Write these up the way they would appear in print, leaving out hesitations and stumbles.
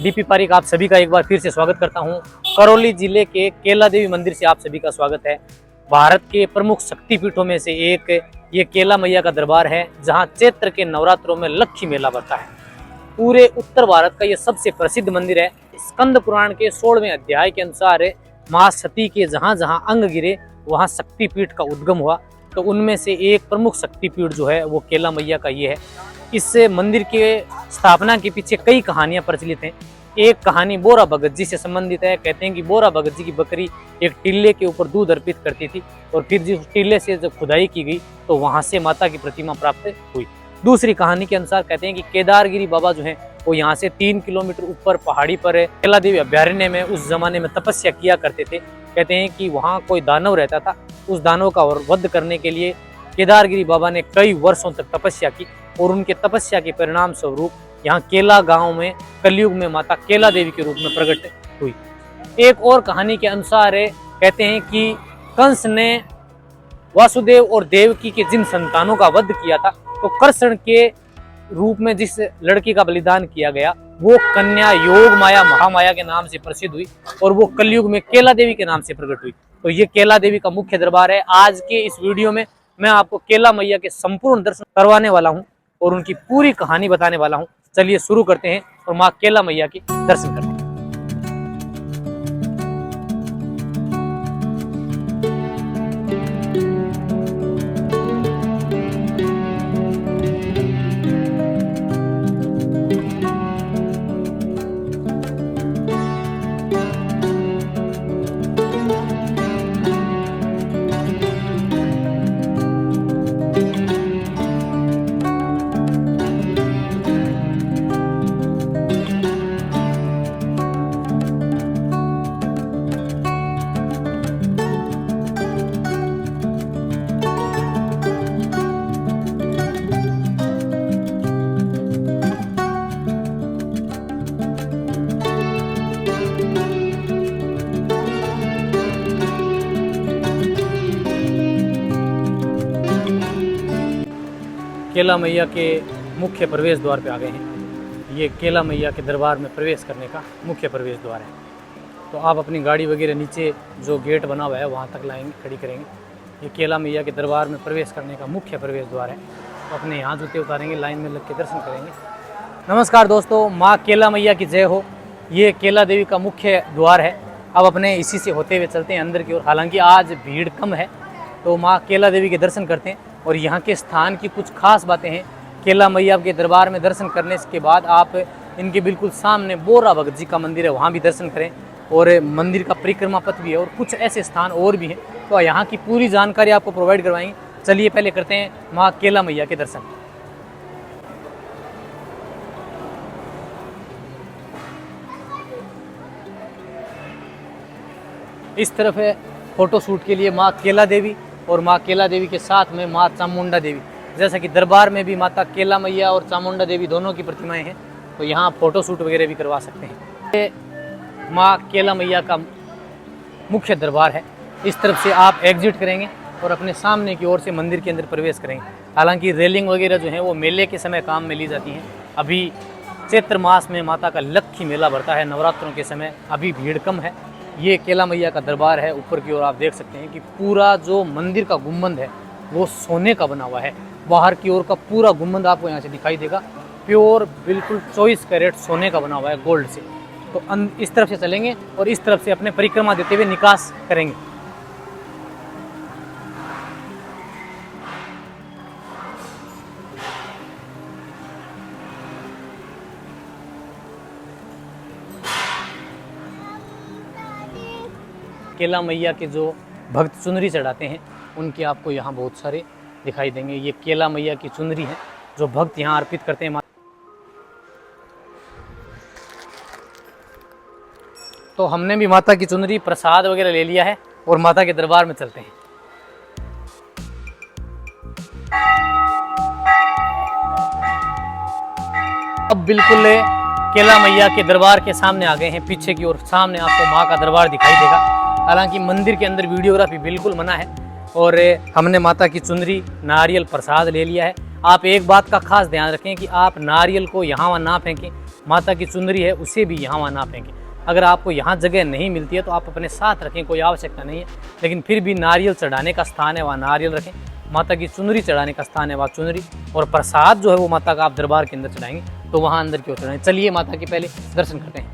DP Pareek आप सभी का एक बार फिर से स्वागत करता हूं। करौली जिले के केला देवी मंदिर से आप सभी का स्वागत है। भारत के प्रमुख शक्तिपीठों में से एक ये केला मैया का दरबार है, जहां चैत्र के नवरात्रों में लक्ष्मी मेला बढ़ता है। पूरे उत्तर भारत का ये सबसे प्रसिद्ध मंदिर है। स्कंद पुराण के 16वें अध्याय के अनुसार मां सती के जहां जहां अंग गिरे वहां शक्तिपीठ का उद्गम हुआ, तो उनमें से एक प्रमुख शक्तिपीठ जो है वो केला मैया का ये है। इस मंदिर के स्थापना के पीछे कई कहानियां प्रचलित हैं। एक कहानी बोरा भगत जी से संबंधित है। कहते हैं कि बोरा भगत जी की बकरी एक टिल्ले के ऊपर दूध अर्पित करती थी और फिर जिस टिल्ले से जब खुदाई की गई तो वहां से माता की प्रतिमा प्राप्त हुई। दूसरी कहानी के अनुसार कहते हैं कि केदारगिरी बाबा जो हैं वो यहाँ से 3 किलोमीटर ऊपर पहाड़ी पर केला देवी अभ्यारण्य में उस जमाने में तपस्या किया करते थे। कहते हैं कि वहाँ कोई दानव रहता था, उस दानव का वध करने के लिए केदारगिरी बाबा ने कई वर्षों तक तपस्या की और उनके तपस्या के परिणाम स्वरूप यहाँ केला गांव में कलयुग में माता केला देवी के रूप में प्रकट हुई। एक और कहानी के अनुसार कहते हैं कि कंस ने वासुदेव और देवकी के जिन संतानों का वध किया था, तो कृष्ण के रूप में जिस लड़की का बलिदान किया गया वो कन्या योग माया महामाया के नाम से प्रसिद्ध हुई और वो कलयुग में केला देवी के नाम से प्रकट हुई। तो ये केला देवी का मुख्य दरबार है। आज के इस वीडियो में मैं आपको केला मैया के संपूर्ण दर्शन करवाने वाला हूं और उनकी पूरी कहानी बताने वाला हूं। चलिए शुरू करते हैं और मां केला मैया के दर्शन करते हैं। केला मैया के मुख्य प्रवेश द्वार पे आ गए हैं। ये केला मैया के दरबार में प्रवेश करने का मुख्य प्रवेश द्वार है। तो आप अपनी गाड़ी वगैरह नीचे जो गेट बना हुआ है वहाँ तक लाएंगे, खड़ी करेंगे। ये केला मैया के दरबार में प्रवेश करने का मुख्य प्रवेश द्वार है। तो अपने यहाँ जूते उतारेंगे, लाइन में लग के दर्शन करेंगे। नमस्कार दोस्तों, माँ केला मैया की जय हो। ये केला देवी का मुख्य द्वार है। अब अपने इसी से होते हुए चलते हैं अंदर की ओर। हालांकि आज भीड़ कम है, तो माँ केला देवी के दर्शन करते हैं। और यहाँ के स्थान की कुछ खास बातें हैं। केला मैया के दरबार में दर्शन करने के बाद आप इनके बिल्कुल सामने बोरा भगत जी का मंदिर है, वहाँ भी दर्शन करें। और मंदिर का परिक्रमा पथ भी है और कुछ ऐसे स्थान और भी हैं। तो यहाँ की पूरी जानकारी आपको प्रोवाइड करवाएंगे। चलिए पहले करते हैं माँ केला मैया के दर्शन। इस तरफ है फोटो शूट के लिए माँ केला देवी और माँ केला देवी के साथ में माँ चामुंडा देवी। जैसा कि दरबार में भी माता केला मैया और चामुंडा देवी दोनों की प्रतिमाएं हैं, तो यहाँ फोटो शूट वगैरह भी करवा सकते हैं। ये माँ केला मैया का मुख्य दरबार है। इस तरफ से आप एग्जिट करेंगे और अपने सामने की ओर से मंदिर के अंदर प्रवेश करेंगे। हालांकि रेलिंग वगैरह जो है वो मेले के समय काम में ली जाती हैं। अभी चैत्र मास में माता का लक्ष्मी मेला बढ़ता है नवरात्रों के समय, अभी भीड़ कम है। ये केला मैया का दरबार है। ऊपर की ओर आप देख सकते हैं कि पूरा जो मंदिर का गुम्बद है वो सोने का बना हुआ है। बाहर की ओर का पूरा गुम्बद आपको यहाँ से दिखाई देगा। प्योर बिल्कुल 24 कैरेट सोने का बना हुआ है, गोल्ड से। तो इस तरफ से चलेंगे और इस तरफ से अपने परिक्रमा देते हुए निकास करेंगे। केला मैया के जो भक्त चुनरी चढ़ाते हैं उनके आपको यहाँ बहुत सारे दिखाई देंगे। ये केला मैया की चुनरी है जो भक्त यहाँ अर्पित करते हैं। तो हमने भी माता की चुनरी प्रसाद वगैरह ले लिया है और माता के दरबार में चलते हैं। अब बिल्कुल केला मैया के दरबार के सामने आ गए हैं। पीछे की ओर सामने आपको माँ का दरबार दिखाई देगा। हालांकि मंदिर के अंदर वीडियोग्राफी बिल्कुल मना है और हमने माता की चुनरी नारियल प्रसाद ले लिया है। आप एक बात का खास ध्यान रखें कि आप नारियल को यहाँ वहाँ ना फेंकें, माता की चुनरी है उसे भी यहाँ वहाँ ना फेंकें। अगर आपको यहाँ जगह नहीं मिलती है तो आप अपने साथ रखें, कोई आवश्यकता नहीं है, लेकिन फिर भी नारियल चढ़ाने का स्थान है वहाँ नारियल रखें, माता की चुनरी चढ़ाने का स्थान है वहाँ चुनरी, और प्रसाद जो है वो माता का आप दरबार के अंदर चढ़ाएंगे तो वहाँ अंदर की ओर चढ़ाएं। चलिए माता के पहले दर्शन करते हैं।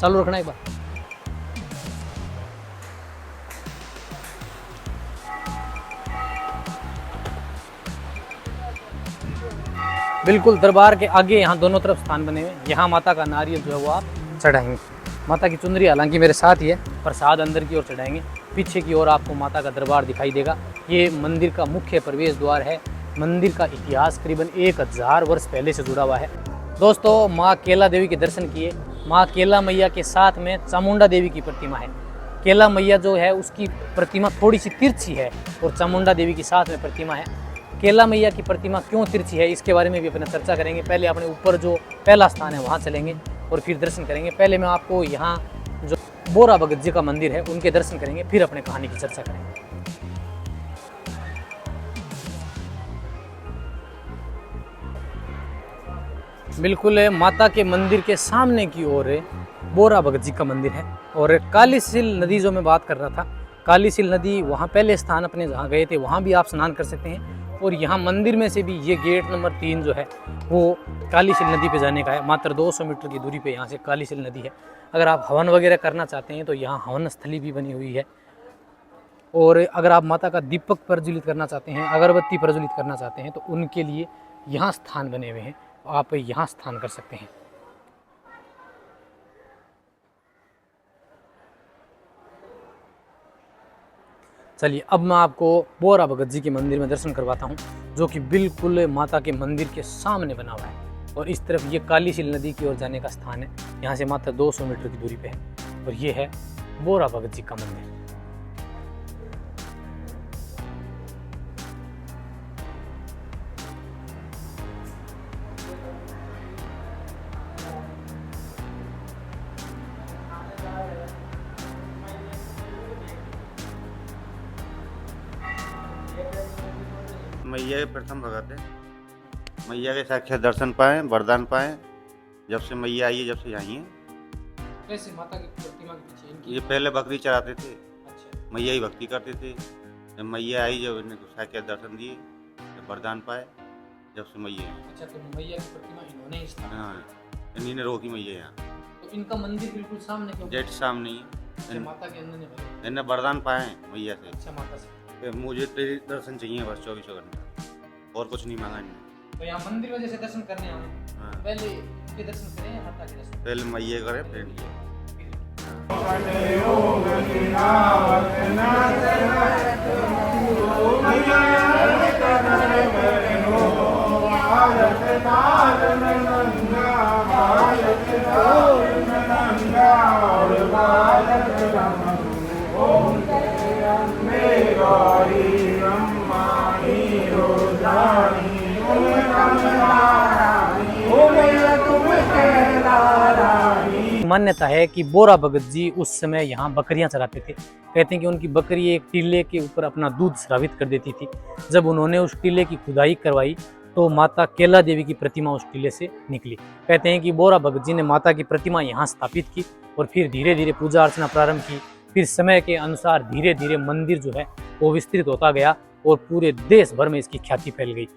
चालू रखना एक बार। बिल्कुल दरबार के आगे यहाँ दोनों तरफ स्थान बने हुए हैं, यहाँ माता का नारियल जो है वो आप चढ़ाएंगे। माता की चुनरी हालांकि मेरे साथ ही है, प्रसाद अंदर की ओर चढ़ाएंगे। पीछे की ओर आपको माता का दरबार दिखाई देगा। ये मंदिर का मुख्य प्रवेश द्वार है। मंदिर का इतिहास करीबन 1000 वर्ष पहले से जुड़ा हुआ है। दोस्तों, माँ केला देवी के दर्शन किए। माँ केला मैया के साथ में चामुंडा देवी की प्रतिमा है। केला मैया जो है उसकी प्रतिमा थोड़ी सी तिरछी है और चामुंडा देवी की साथ में प्रतिमा है। केला मैया की प्रतिमा क्यों तिरछी है इसके बारे में भी अपने चर्चा करेंगे। पहले अपने ऊपर जो पहला स्थान है वहाँ चलेंगे और फिर दर्शन करेंगे। पहले मैं आपको यहाँ जो बोरा भगत जी का मंदिर है उनके दर्शन करेंगे, फिर अपने कहानी की चर्चा करेंगे। बिल्कुल माता के मंदिर के सामने की ओर बोरा भगत जी का मंदिर है। और कालीसिल नदी जो मैं बात कर रहा था, कालीसिल नदी वहाँ पहले स्थान अपने जहाँ गए थे वहाँ भी आप स्नान कर सकते हैं। और यहाँ मंदिर में से भी ये गेट नंबर 3 जो है वो कालीसिल नदी पे जाने का है। मात्र 200 मीटर की दूरी पे यहाँ से कालीसिल नदी है। अगर आप हवन वगैरह करना चाहते हैं तो यहाँ हवन स्थली भी बनी हुई है। और अगर आप माता का दीपक प्रज्वलित करना चाहते हैं, अगरबत्ती प्रज्वलित करना चाहते हैं तो उनके लिए यहाँ स्थान बने हुए हैं, आप यहाँ स्थान कर सकते हैं। चलिए अब मैं आपको बोरा भगत जी के मंदिर में दर्शन करवाता हूँ, जो कि बिल्कुल माता के मंदिर के सामने बना हुआ है। और इस तरफ ये कालीसिल नदी की ओर जाने का स्थान है, यहाँ से मात्र 200 मीटर की दूरी पे है। और ये है बोरा भगत जी का मंदिर। मैया के प्रथम भगत है। मैया के साक्षात दर्शन पाए, वरदान पाए। जब से मैया आई है, जब से यहाँ है। कैसे माता की प्रतिमा के पीछे इनकी? ये पहले बकरी चढ़ाते थे, अच्छा। मैया ही भक्ति करते थे। जब मैया आई, जब इन्हें साक्षात दर्शन दिए, जब वरदान पाए, जब से मैया है। अच्छा, तो मैया की प्रतिमा इन्होंने ही स्थापित हाँ, इन्हीं ने रोकी मैया यहाँ। तो इनका मंदिर बिल्कुल सामने क्यों? जेट सामने ही अच्छा, माता के अंदर ने बनाया। इन्हें वरदान पाए मैया से। अच्छा, माता से। कि मुझे तेरे दर्शन चाहिए बस 24 घंटा, और कुछ नहीं मांगा इन्हें। तो यहाँ मंदिर में जैसे दर्शन करने आए, हाँ, पहले के दर्शन करें या माता के दर्शन? पहले मैया करे फिर मान्यता है कि बोरा भगत जी उस समय यहाँ बकरियां चराते थे। कहते हैं कि उनकी बकरी एक टीले के ऊपर अपना दूध स्रावित कर देती थी। जब उन्होंने उस टीले की खुदाई करवाई तो माता केला देवी की प्रतिमा उस टीले से निकली। कहते हैं कि बोरा भगत जी ने माता की प्रतिमा यहाँ स्थापित की और फिर धीरे धीरे पूजा अर्चना प्रारंभ की। फिर समय के अनुसार धीरे धीरे मंदिर जो है वो विस्तृत होता गया और पूरे देश भर में इसकी ख्याति फैल गई।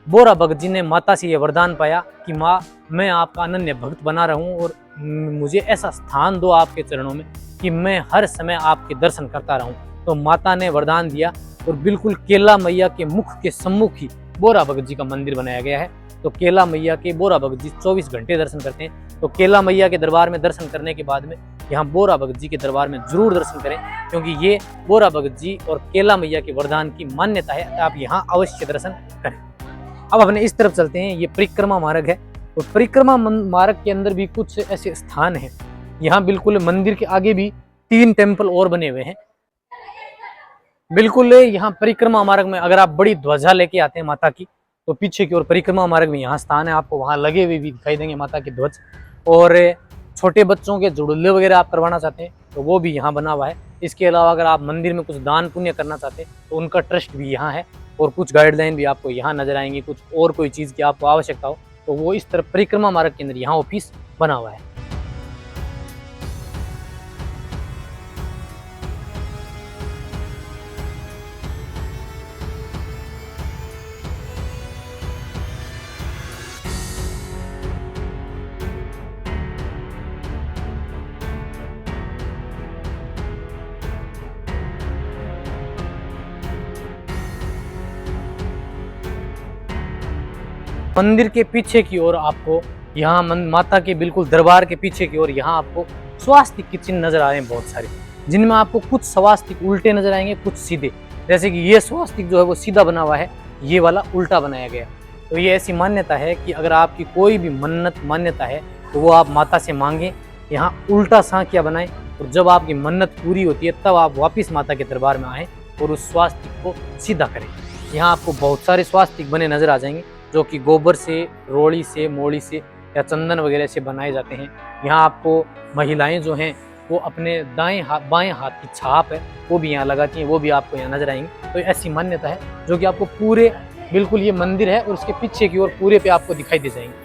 बोरा भगत जी ने माता से यह वरदान पाया कि माँ, मैं आपका अनन्य भक्त बना रहूं और मुझे ऐसा स्थान दो आपके चरणों में कि मैं हर समय आपके दर्शन करता रहूं। तो माता ने वरदान दिया और बिल्कुल केला मैया के मुख के सम्मुख ही बोरा भगत जी का मंदिर बनाया गया है। तो केला मैया के बोरा भगत जी 24 घंटे दर्शन करते हैं। तो केला मैया के दरबार में दर्शन करने के बाद में यहाँ बोरा भगत जी के दरबार में जरूर दर्शन करें, क्योंकि ये बोरा भगत जी और केला मैया के वरदान की मान्यता है। आप यहाँ अवश्य दर्शन करें। अब अपने इस तरफ चलते हैं, ये परिक्रमा मार्ग है और परिक्रमा मार्ग के अंदर भी कुछ ऐसे स्थान हैं। यहाँ बिल्कुल मंदिर के आगे भी 3 टेम्पल और बने हुए हैं। बिल्कुल यहाँ परिक्रमा मार्ग में अगर आप बड़ी ध्वजा लेके आते हैं माता की, तो पीछे की ओर परिक्रमा मार्ग में यहाँ स्थान है, आपको वहाँ लगे हुए भी दिखाई देंगे माता के ध्वज। और छोटे बच्चों के जुड़ले वगैरह आप करवाना चाहते हैं तो वो भी यहाँ बना हुआ है। इसके अलावा अगर आप मंदिर में कुछ दान पुण्य करना चाहते हैं तो उनका ट्रस्ट भी यहाँ है, और कुछ गाइडलाइन भी आपको यहाँ नजर आएंगी। कुछ और कोई चीज़ की आपको आवश्यकता हो तो वो इस तरफ परिक्रमा मार्ग के अंदर यहाँ ऑफिस बना हुआ है। मंदिर के पीछे की ओर आपको यहाँ माता के बिल्कुल दरबार के पीछे की ओर यहाँ आपको स्वास्तिक के चिन्ह नजर आ रहे हैं बहुत सारे, जिनमें आपको कुछ स्वास्तिक उल्टे नजर आएंगे, कुछ सीधे। जैसे कि ये स्वास्तिक जो है वो सीधा बना हुआ है, ये वाला उल्टा बनाया गया। तो ये ऐसी मान्यता है कि अगर आपकी कोई भी मन्नत मान्यता है तो वो आप माता से मांगें, यहाँ उल्टा सांकिया बनाएं, और जब आपकी मन्नत पूरी होती है तब आप वापिस माता के दरबार में आएँ और उस स्वास्तिक को सीधा करें। यहाँ आपको बहुत सारे स्वास्तिक बने नजर आ जाएंगे, जो कि गोबर से, रोड़ी से, मोड़ी से या चंदन वगैरह से बनाए जाते हैं। यहाँ आपको महिलाएं जो हैं वो अपने बाएं हाथ की छाप है वो भी यहाँ लगाती हैं, वो भी आपको यहाँ नजर आएंगी। तो ऐसी मान्यता है जो कि आपको पूरे बिल्कुल ये मंदिर है और उसके पीछे की ओर पूरे पे आपको दिखाई दे जाएंगे।